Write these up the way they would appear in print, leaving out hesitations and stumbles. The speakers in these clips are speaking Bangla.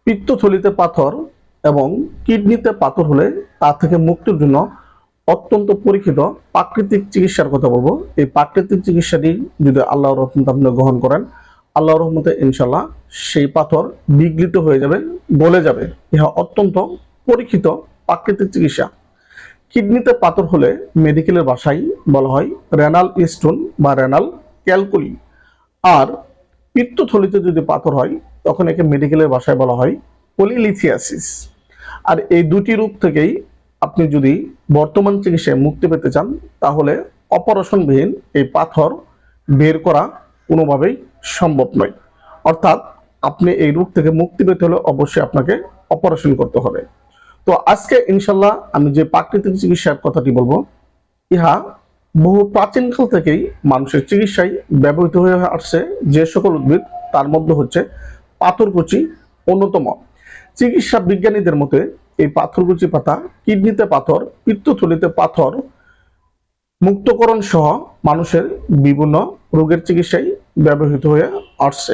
পিত্তথলিতে পাথর এবং কিডনিতে পাথর হলে তা থেকে মুক্তির জন্য অত্যন্ত পরীক্ষিত প্রাকৃতিক চিকিৎসার কথা বলবো। এই প্রাকৃতিক চিকিৎসাটি যদি আল্লাহর রহমতে আপনি গ্রহণ করেন, আল্লাহর রহমতে ইনশাল্লাহ সেই পাথর বিগলিত হয়ে যাবে, গলে যাবে। ইহা অত্যন্ত পরীক্ষিত প্রাকৃতিক চিকিৎসা। কিডনিতে পাথর হলে মেডিকেলের ভাষায় বলা হয় রেনাল স্টোন বা রেনাল ক্যালকুলি। আর পিত্তথলিতে যদি পাথর হয় তখন একে মেডিকেলের ভাষায় বলা হয় পলিলিথিয়াসিস। আর এই দুটি রোগ থেকেই আপনি যদি বর্তমান চিকিৎসায় মুক্তি পেতে চান তাহলে অপারেশনবিহীন এই পাথর বের করা কোনোভাবেই সম্ভব নয়। অর্থাৎ আপনি এই রোগ থেকে মুক্তি পেতে হলে অবশ্যই আপনাকে অপারেশন করতে হবে। তো আজকে ইনশাল্লাহ আমি যে প্রাকৃতিক চিকিৎসার কথাটি বলবো, ইহা বহু প্রাচীনকাল থেকেই মানুষের চিকিৎসায় ব্যবহৃত হয়ে আসছে। যে সকল উদ্ভিদ তার মধ্যে হচ্ছে পাথরকুচি অন্যতম। চিকিৎসা বিজ্ঞানীদের মতে এই পাথরকুচি পাতা কিডনিতে পাথর, পিত্তথলিতে পাথর মুক্তকরণ সহ মানুষের বিভিন্ন রোগের চিকিৎসায় ব্যবহৃত হয়ে আসছে।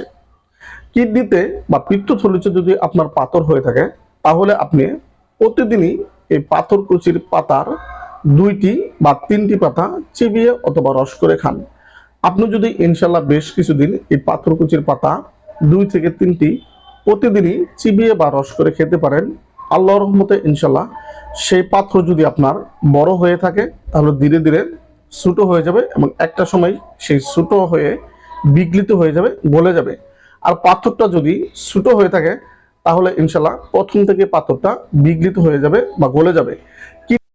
কিডনিতে বা পিত্তথলিতে যদি আপনার পাথর হয়ে থাকে তাহলে আপনি প্রতিদিনই এই পাথরকুচির পাতার 2টি বা 3টি পাতা চিবিয়ে অথবা রস করে খান। আপনি যদি ইনশাল্লাহ বেশ কিছুদিন এই পাথরকুচির পাতা 2 থেকে 3টি প্রতিদিনই চিবিয়ে বা রস করে খেতে পারেন, আল্লাহর রহমতে ইনশাল্লাহ সেই পাথর যদি আপনার বড় হয়ে থাকে তাহলে ধীরে ধীরে ছোট হয়ে যাবে এবং একটা সময় সেই ছোট হয়ে বিগলিত হয়ে যাবে, গলে যাবে। আর পাথরটা যদি ছোট হয়ে থাকে তাহলে ইনশাল্লাহ প্রথম থেকে পাথরটা বিগলিত হয়ে যাবে বা গলে যাবে।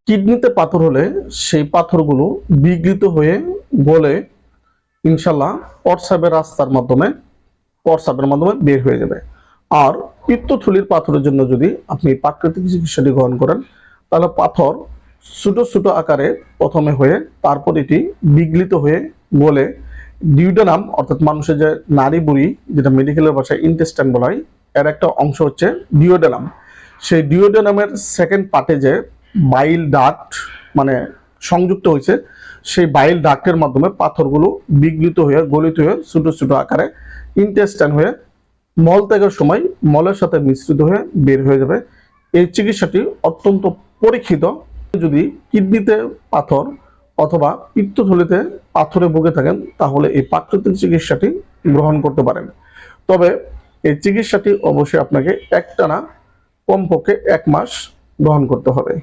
কিডনিতে পাথর হলে সেই পাথরগুলো বিগলিত হয়ে গলে ইনশাল্লাহ প্রস্রাবের মাধ্যমে বের হয়ে যাবে। আর পিত্তথলির পাথরের জন্য যদি আপনি প্রাকৃতিক চিকিৎসাটি গ্রহণ করেন তাহলে পাথর ছোট ছোট আকারে প্রথমে হয়ে তারপর এটি বিগলিত হয়ে গলে ডিউডেনাম, অর্থাৎ মানুষের যে নাড়ি বুড়ি, যেটা মেডিকেলের ভাষায় ইন্টেস্টাইন বলা হয়, এর একটা অংশ হচ্ছে ডিওডেনাম। সেই ডিওডেনামের সেকেন্ড পার্টে যে বাইল ডাক্ট মানে সংযুক্ত হয়েছে, সেই বাইল ডাক্টের মাধ্যমে পাথরগুলো বিগলিত হয়ে গলিত হয়ে ছোট ছোট আকারে ইন্টেস্টাইন হয়ে মল ত্যাগের সময় মলের সাথে মিশ্রিত হয়ে বের হয়ে যাবে। এই চিকিৎসাটি অত্যন্ত পরীক্ষিত। যদি কিডনিতে পাথর অথবা পিত্তথলিতে পাথরে ভুগে থাকেন তাহলে এই প্রাকৃতিক চিকিৎসাটি গ্রহণ করতে পারেন। তবে এই চিকিৎসাটি অবশ্যই আপনাকে একটানা কমপক্ষে 1 মাস গ্রহণ করতে হবে।